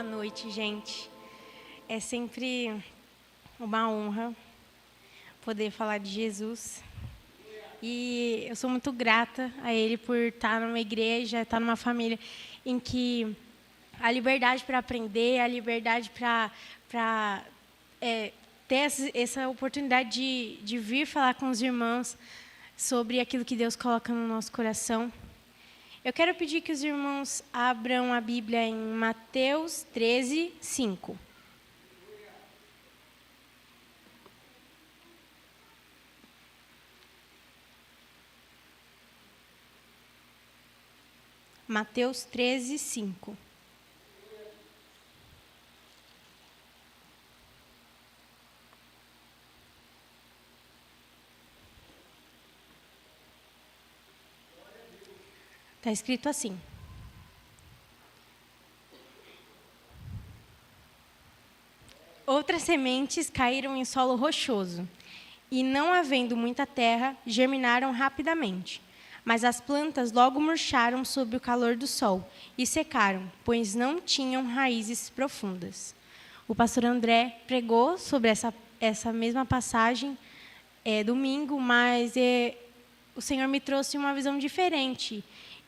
Boa noite, gente. É sempre uma honra poder falar de Jesus. E eu sou muito grata a Ele por estar numa igreja, estar numa família em que a liberdade para aprender, a liberdade para ter essa oportunidade de vir falar com os irmãos sobre aquilo que Deus coloca no nosso coração. Eu quero pedir que os irmãos abram a Bíblia em Mateus 13, 5. Mateus 13, 5. Está escrito assim: outras sementes caíram em solo rochoso, e, não havendo muita terra, germinaram rapidamente. Mas as plantas logo murcharam sob o calor do sol e secaram, pois não tinham raízes profundas. O pastor André pregou sobre essa mesma passagem domingo, mas o Senhor me trouxe uma visão diferente,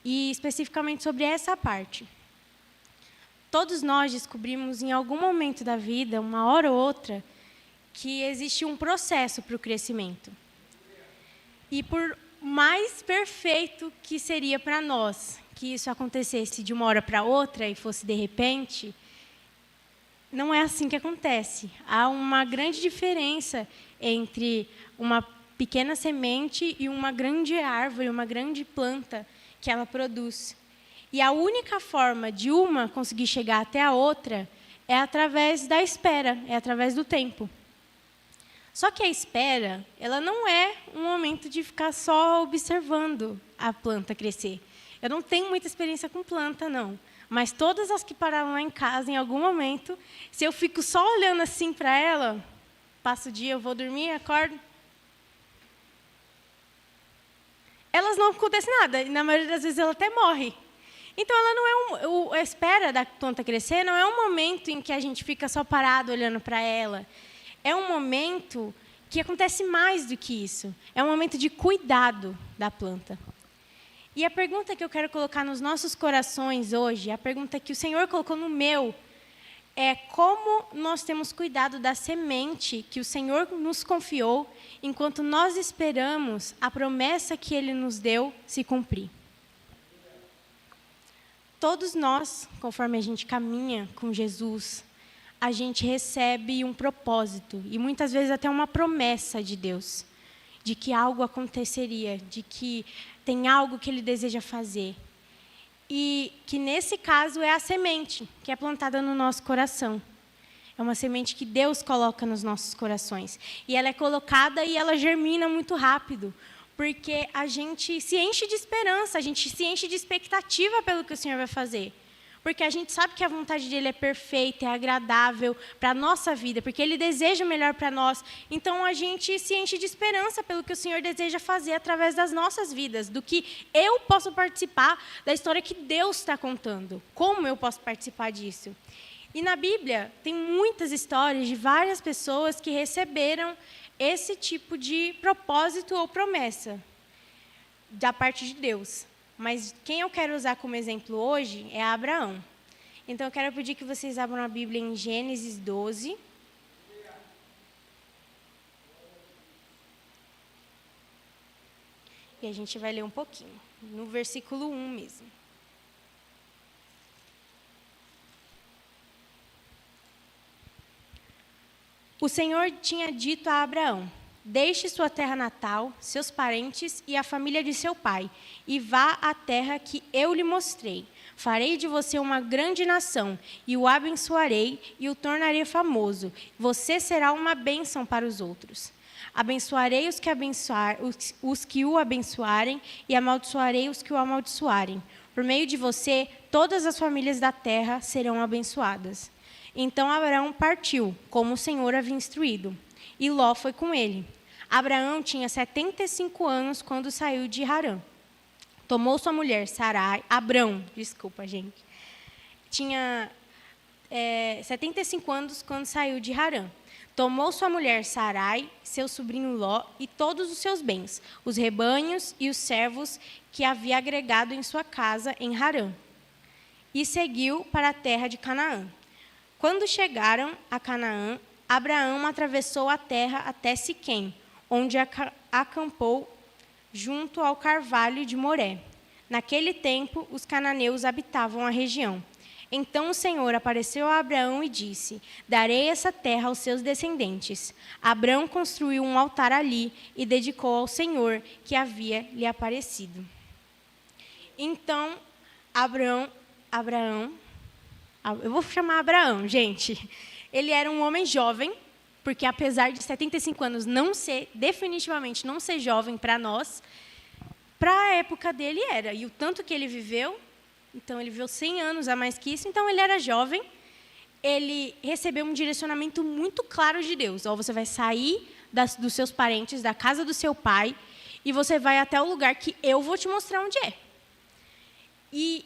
e especificamente sobre essa parte. Todos nós descobrimos em algum momento da vida, uma hora ou outra, que existe um processo para o crescimento. E por mais perfeito que seria para nós que isso acontecesse de uma hora para outra e fosse de repente, não é assim que acontece. Há uma grande diferença entre uma pequena semente e uma grande árvore, uma grande planta que ela produz. E a única forma de uma conseguir chegar até a outra é através da espera, é através do tempo. Só que a espera, ela não é um momento de ficar só observando a planta crescer. Eu não tenho muita experiência com planta, não. Mas todas as que pararam lá em casa, em algum momento, se eu fico só olhando assim para ela, passo o dia, eu vou dormir, acordo, elas não acontecem nada. E na maioria das vezes ela até morre. Então, ela não é a espera da planta crescer não é um momento em que a gente fica só parado olhando para ela. É um momento que acontece mais do que isso. É um momento de cuidado da planta. E a pergunta que eu quero colocar nos nossos corações hoje, a pergunta que o Senhor colocou no meu, é como nós temos cuidado da semente que o Senhor nos confiou, enquanto nós esperamos a promessa que Ele nos deu se cumprir. Todos nós, conforme a gente caminha com Jesus, a gente recebe um propósito, e muitas vezes até uma promessa de Deus, de que algo aconteceria, de que tem algo que Ele deseja fazer. E que, nesse caso, é a semente que é plantada no nosso coração. É uma semente que Deus coloca nos nossos corações. E ela é colocada e ela germina muito rápido, porque a gente se enche de esperança, a gente se enche de expectativa pelo que o Senhor vai fazer. Porque a gente sabe que a vontade dele é perfeita, é agradável para a nossa vida, porque ele deseja o melhor para nós. Então, a gente se enche de esperança pelo que o Senhor deseja fazer através das nossas vidas, do que eu posso participar da história que Deus está contando. Como eu posso participar disso? E na Bíblia, tem muitas histórias de várias pessoas que receberam esse tipo de propósito ou promessa da parte de Deus. Mas quem eu quero usar como exemplo hoje é Abraão. Então, eu quero pedir que vocês abram a Bíblia em Gênesis 12. E a gente vai ler um pouquinho, no versículo 1 mesmo. O Senhor tinha dito a Abraão: deixe sua terra natal, seus parentes e a família de seu pai, e vá à terra que eu lhe mostrei. Farei de você uma grande nação, e o abençoarei e o tornarei famoso. Você será uma bênção para os outros. Abençoarei os que o abençoarem, e amaldiçoarei os que o amaldiçoarem. Por meio de você, todas as famílias da terra serão abençoadas. Então Abraão partiu, como o Senhor havia instruído, e Ló foi com ele. Abraão tinha 75 anos quando saiu de Harã. Tomou sua mulher, Sarai, Abrão, desculpa, gente. 75 anos quando saiu de Harã. Tomou sua mulher Sarai, seu sobrinho Ló e todos os seus bens, os rebanhos e os servos que havia agregado em sua casa em Harã, e seguiu para a terra de Canaã. Quando chegaram a Canaã, Abraão atravessou a terra até Siquém, onde acampou junto ao carvalho de Moré. Naquele tempo, os cananeus habitavam a região. Então o Senhor apareceu a Abraão e disse: darei essa terra aos seus descendentes. Abraão construiu um altar ali e dedicou ao Senhor que havia lhe aparecido. Então, eu vou chamar Abraão, gente. Ele era um homem jovem, porque apesar de 75 anos definitivamente não ser jovem para nós, para a época dele era. E o tanto que ele viveu, então ele viveu 100 anos a mais que isso, então ele era jovem. Ele recebeu um direcionamento muito claro de Deus. Você vai sair dos seus parentes, da casa do seu pai, e você vai até o lugar que eu vou te mostrar onde é. E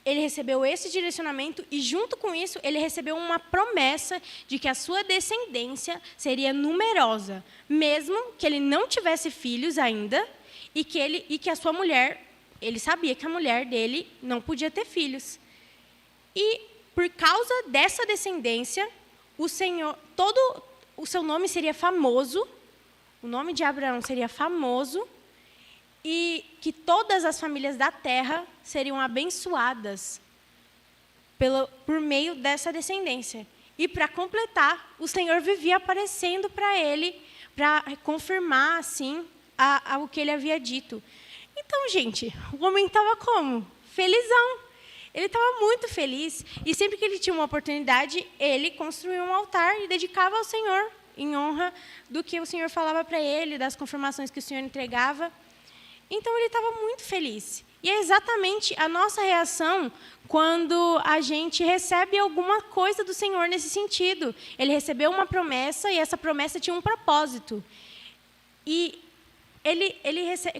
ele recebeu esse direcionamento e, junto com isso, ele recebeu uma promessa de que a sua descendência seria numerosa, mesmo que ele não tivesse filhos ainda, e que a sua mulher, ele sabia que a mulher dele não podia ter filhos. E, por causa dessa descendência, o seu nome seria famoso, o nome de Abraão seria famoso, e que todas as famílias da terra seriam abençoadas por meio dessa descendência. E, para completar, o Senhor vivia aparecendo para ele, para confirmar, assim, o que ele havia dito. Então, gente, o homem estava como? Felizão. Ele estava muito feliz. E sempre que ele tinha uma oportunidade, ele construía um altar e dedicava ao Senhor, em honra do que o Senhor falava para ele, das confirmações que o Senhor entregava. Então, ele estava muito feliz. E é exatamente a nossa reação quando a gente recebe alguma coisa do Senhor nesse sentido. Ele recebeu uma promessa e essa promessa tinha um propósito. E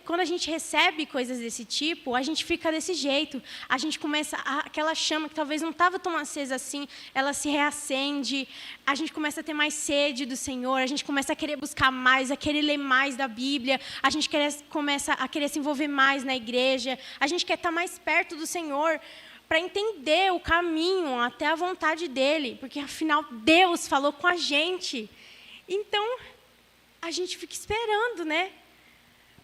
quando a gente recebe coisas desse tipo, a gente fica desse jeito. A gente começa, aquela chama que talvez não estava tão acesa assim, ela se reacende. A gente começa a ter mais sede do Senhor, a gente começa a querer buscar mais, a querer ler mais da Bíblia, a gente começa a querer se envolver mais na igreja, a gente quer estar mais perto do Senhor para entender o caminho até a vontade dEle, porque, afinal, Deus falou com a gente. Então, a gente fica esperando, né?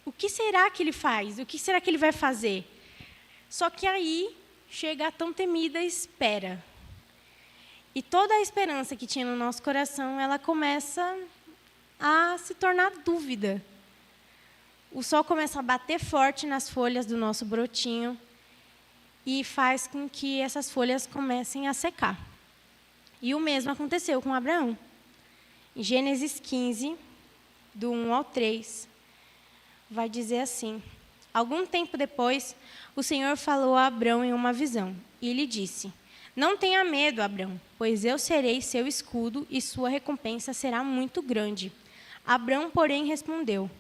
O que será que ele faz? O que será que ele vai fazer? Só que aí chega a tão temida espera. E toda a esperança que tinha no nosso coração, ela começa a se tornar dúvida. O sol começa a bater forte nas folhas do nosso brotinho e faz com que essas folhas comecem a secar. E o mesmo aconteceu com Abraão. Em Gênesis 15, do 1 ao 3, vai dizer assim: algum tempo depois, o Senhor falou a Abrão em uma visão, e lhe disse: não tenha medo, Abrão, pois eu serei seu escudo e sua recompensa será muito grande. Abrão, porém, respondeu: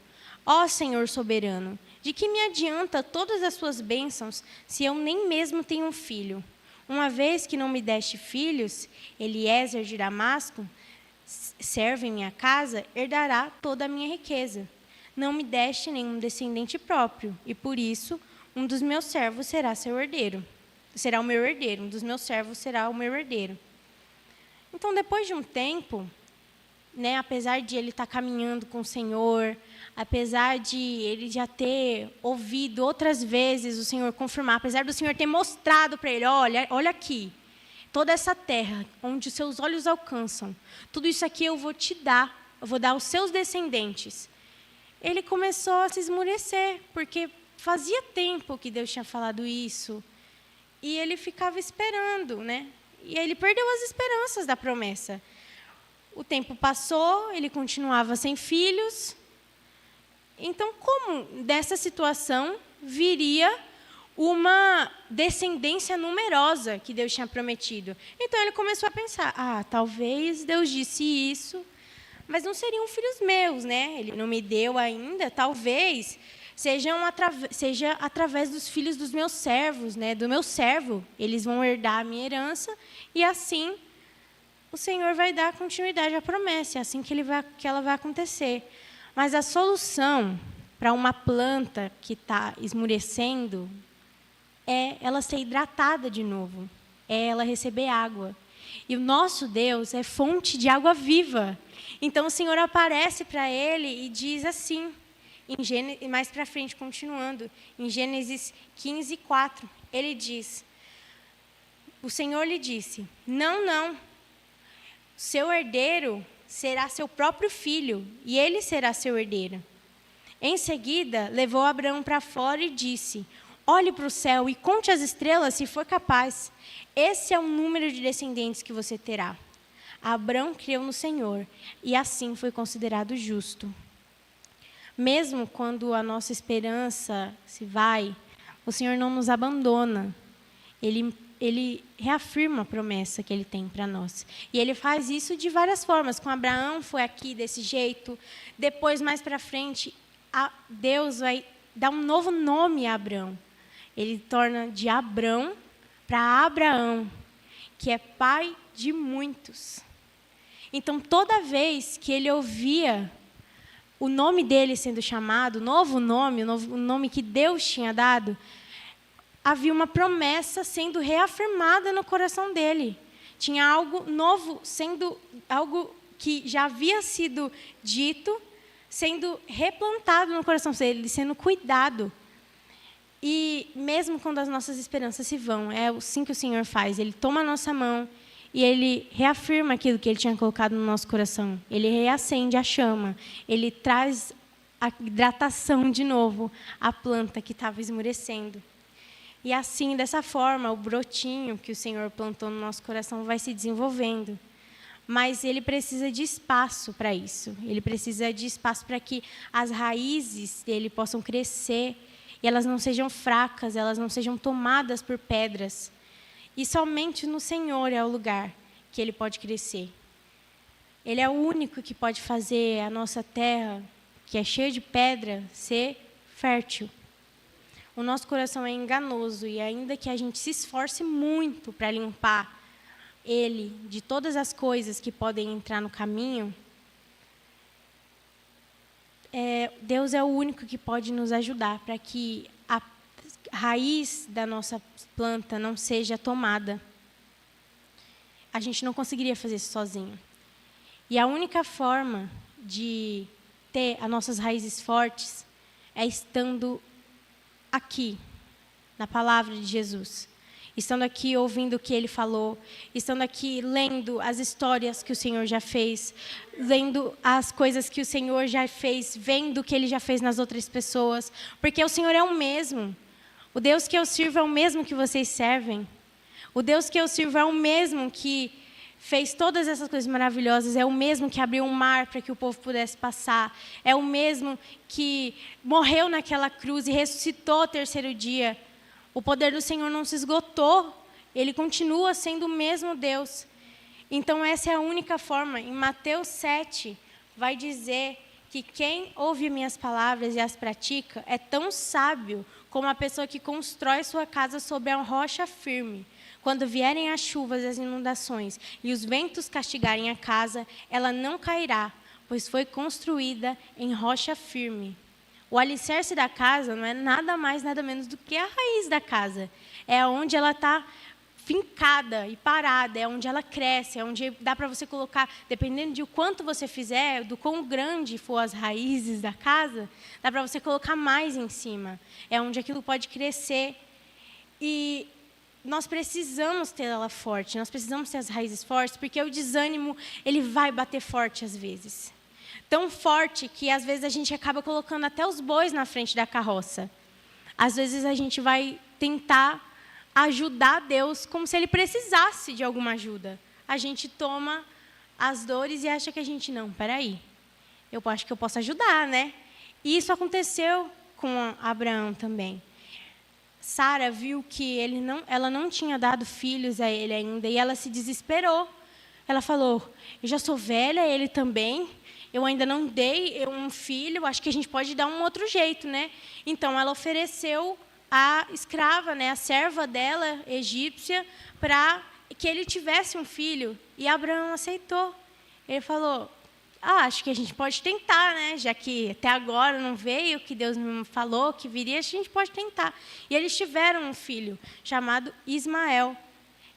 ó Senhor soberano, de que me adianta todas as suas bênçãos se eu nem mesmo tenho um filho? Uma vez que não me deste filhos, Eliezer de Damasco, servo em minha casa, herdará toda a minha riqueza. Não me deste nenhum descendente próprio, e por isso um dos meus servos será seu herdeiro. Será o meu herdeiro, um dos meus servos será o meu herdeiro. Então, depois de um tempo, né, apesar de ele estar caminhando com o Senhor, apesar de ele já ter ouvido outras vezes o Senhor confirmar, apesar do Senhor ter mostrado para ele: olha aqui, toda essa terra, onde os seus olhos alcançam, tudo isso aqui eu vou te dar, eu vou dar aos seus descendentes. Ele começou a se esmurecer, porque fazia tempo que Deus tinha falado isso, e ele ficava esperando, né? E ele perdeu as esperanças da promessa. O tempo passou, ele continuava sem filhos. Então, como dessa situação viria uma descendência numerosa que Deus tinha prometido? Então, ele começou a pensar: talvez Deus disse isso, mas não seriam filhos meus, né? Ele não me deu ainda, talvez seja através dos filhos dos meus servos, né? Do meu servo, eles vão herdar a minha herança, e assim o Senhor vai dar continuidade à promessa, é assim que ela vai acontecer. Mas a solução para uma planta que está esmurecendo é ela ser hidratada de novo, é ela receber água. E o nosso Deus é fonte de água viva. Então o Senhor aparece para ele e diz assim, mais para frente, continuando, em Gênesis 15, 4, ele diz, o Senhor lhe disse, não, seu herdeiro será seu próprio filho, e ele será seu herdeiro. Em seguida, levou Abraão para fora e disse, olhe para o céu e conte as estrelas, se for capaz. Esse é o número de descendentes que você terá. Abraão creu no Senhor, e assim foi considerado justo. Mesmo quando a nossa esperança se vai, o Senhor não nos abandona. Ele reafirma a promessa que Ele tem para nós. E Ele faz isso de várias formas. Com Abraão foi aqui, desse jeito. Depois, mais para frente, Deus vai dar um novo nome a Abraão. Ele torna de Abrão para Abraão, que é pai de muitos. Então, toda vez que ele ouvia o nome dele sendo chamado, o novo nome, o nome que Deus tinha dado, havia uma promessa sendo reafirmada no coração dele. Tinha algo novo, sendo algo que já havia sido dito, sendo replantado no coração dele, sendo cuidado. E mesmo quando as nossas esperanças se vão, é assim que o Senhor faz. Ele toma a nossa mão e Ele reafirma aquilo que Ele tinha colocado no nosso coração. Ele reacende a chama. Ele traz a hidratação de novo à planta que estava esmurecendo. E assim, dessa forma, o brotinho que o Senhor plantou no nosso coração vai se desenvolvendo. Mas ele precisa de espaço para isso. Ele precisa de espaço para que as raízes dele possam crescer e elas não sejam fracas, elas não sejam tomadas por pedras. E somente no Senhor é o lugar que ele pode crescer. Ele é o único que pode fazer a nossa terra, que é cheia de pedra, ser fértil. O nosso coração é enganoso e ainda que a gente se esforce muito para limpar ele de todas as coisas que podem entrar no caminho, Deus é o único que pode nos ajudar para que a raiz da nossa planta não seja tomada. A gente não conseguiria fazer isso sozinho. E a única forma de ter as nossas raízes fortes é estando aqui, na palavra de Jesus. Estando aqui ouvindo o que Ele falou, estando aqui lendo as histórias que o Senhor já fez, lendo as coisas que o Senhor já fez, vendo o que Ele já fez nas outras pessoas, porque o Senhor é o mesmo. O Deus que eu sirvo é o mesmo que vocês servem. O Deus que eu sirvo é o mesmo que fez todas essas coisas maravilhosas, é o mesmo que abriu um mar para que o povo pudesse passar, é o mesmo que morreu naquela cruz e ressuscitou ao terceiro dia. O poder do Senhor não se esgotou, Ele continua sendo o mesmo Deus. Então essa é a única forma. Em Mateus 7, vai dizer que quem ouve minhas palavras e as pratica é tão sábio como a pessoa que constrói sua casa sobre a rocha firme. Quando vierem as chuvas e as inundações e os ventos castigarem a casa, ela não cairá, pois foi construída em rocha firme. O alicerce da casa não é nada mais, nada menos do que a raiz da casa. É onde ela está fincada e parada, é onde ela cresce, é onde dá para você colocar, dependendo de o quanto você fizer, do quão grande for as raízes da casa, dá para você colocar mais em cima. É onde aquilo pode crescer. E nós precisamos ter ela forte, nós precisamos ter as raízes fortes, porque o desânimo, ele vai bater forte às vezes. Tão forte que, às vezes, a gente acaba colocando até os bois na frente da carroça. Às vezes, a gente vai tentar ajudar Deus como se Ele precisasse de alguma ajuda. A gente toma as dores e acha que a gente, não, peraí, eu acho que eu posso ajudar, né? E isso aconteceu com Abraão também. Sara viu que ela não tinha dado filhos a ele ainda, e ela se desesperou. Ela falou, eu já sou velha, ele também, eu ainda não dei um filho, acho que a gente pode dar um outro jeito, né? Então, ela ofereceu a escrava, né, a serva dela, egípcia, para que ele tivesse um filho, e Abraão aceitou. Ele falou, acho que a gente pode tentar, né? Já que até agora não veio o que Deus me falou que viria, a gente pode tentar. E eles tiveram um filho chamado Ismael.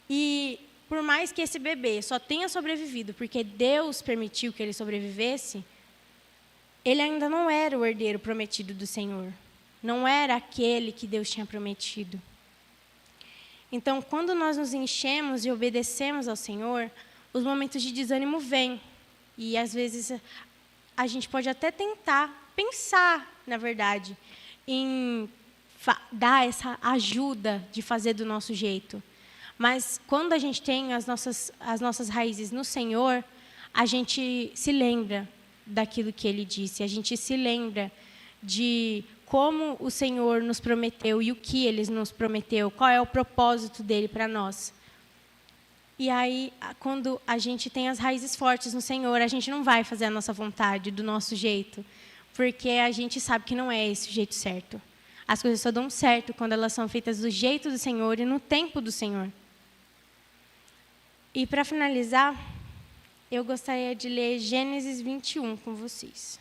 E por mais que esse bebê só tenha sobrevivido porque Deus permitiu que ele sobrevivesse, ele ainda não era o herdeiro prometido do Senhor. Não era aquele que Deus tinha prometido. Então, quando nós nos enchemos e obedecemos ao Senhor, os momentos de desânimo vêm. E, às vezes, a gente pode até tentar, pensar, na verdade, em dar essa ajuda de fazer do nosso jeito. Mas, quando a gente tem as nossas raízes no Senhor, a gente se lembra daquilo que Ele disse. A gente se lembra de como o Senhor nos prometeu e o que Ele nos prometeu, qual é o propósito dEle para nós. E aí, quando a gente tem as raízes fortes no Senhor, a gente não vai fazer a nossa vontade, do nosso jeito, porque a gente sabe que não é esse o jeito certo. As coisas só dão certo quando elas são feitas do jeito do Senhor e no tempo do Senhor. E, para finalizar, eu gostaria de ler Gênesis 21 com vocês.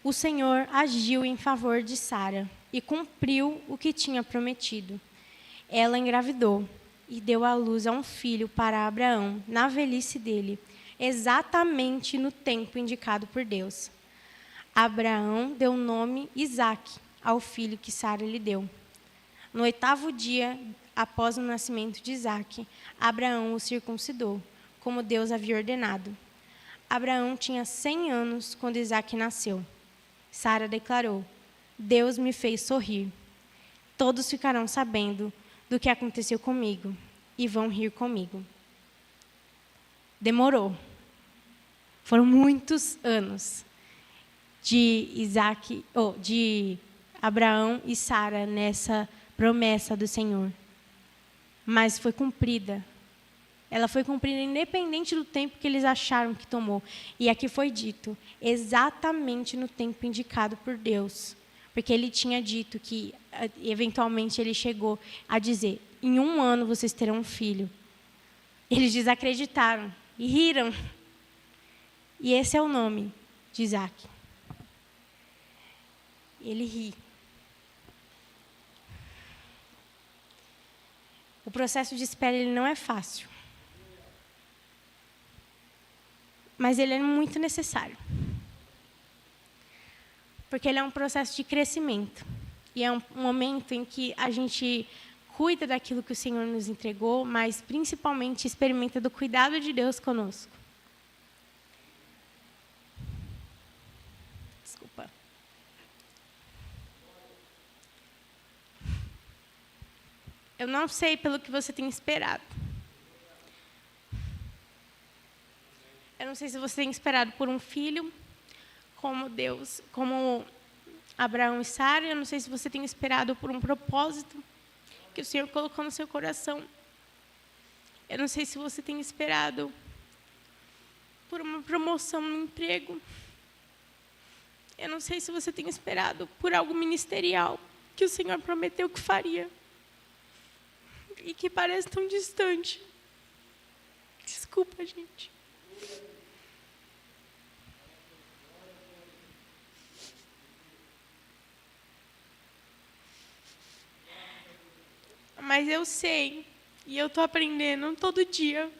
O Senhor agiu em favor de Sara e cumpriu o que tinha prometido. Ela engravidou e deu à luz a um filho para Abraão, na velhice dele, exatamente no tempo indicado por Deus. Abraão deu o nome Isaque ao filho que Sara lhe deu. No 8º dia, após o nascimento de Isaque, Abraão o circuncidou, como Deus havia ordenado. Abraão tinha 100 anos quando Isaque nasceu. Sara declarou, Deus me fez sorrir. Todos ficarão sabendo do que aconteceu comigo e vão rir comigo. Demorou. Foram muitos anos de Abraão e Sara nessa promessa do Senhor. Mas foi cumprida. Ela foi cumprida independente do tempo que eles acharam que tomou. E aqui foi dito, exatamente no tempo indicado por Deus. Porque Ele tinha dito que, eventualmente, Ele chegou a dizer, em 1 ano vocês terão um filho. Eles desacreditaram e riram. E esse é o nome de Isaque. Ele ri. O processo de espera ele não é fácil. Mas ele é muito necessário. Porque ele é um processo de crescimento. E é um momento em que a gente cuida daquilo que o Senhor nos entregou, mas principalmente experimenta do cuidado de Deus conosco. Desculpa. Eu não sei pelo que você tem esperado. Eu não sei se você tem esperado por um filho, como Abraão e Sara. Eu não sei se você tem esperado por um propósito que o Senhor colocou no seu coração. Eu não sei se você tem esperado por uma promoção no emprego. Eu não sei se você tem esperado por algo ministerial que o Senhor prometeu que faria e que parece tão distante. Desculpa, gente. Mas eu sei, e eu estou aprendendo todo dia,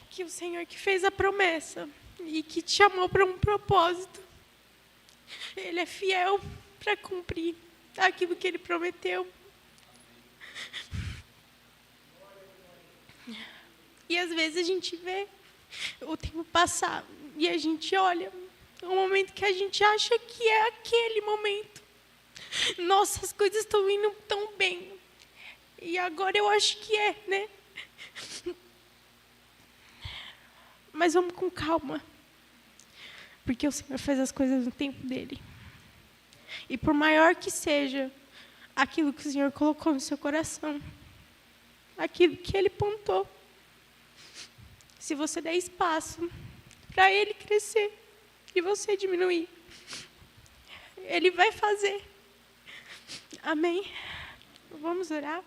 que o Senhor que fez a promessa e que te chamou para um propósito, Ele é fiel para cumprir aquilo que Ele prometeu. E às vezes a gente vê o tempo passar e a gente olha um momento que a gente acha que é aquele momento. Nossa, as coisas estão indo tão bem. E agora eu acho que é, né? Mas vamos com calma. Porque o Senhor faz as coisas no tempo dEle. E por maior que seja aquilo que o Senhor colocou no seu coração, aquilo que Ele pontou, se você der espaço para ele crescer e você diminuir, ele vai fazer. Amém? Vamos orar?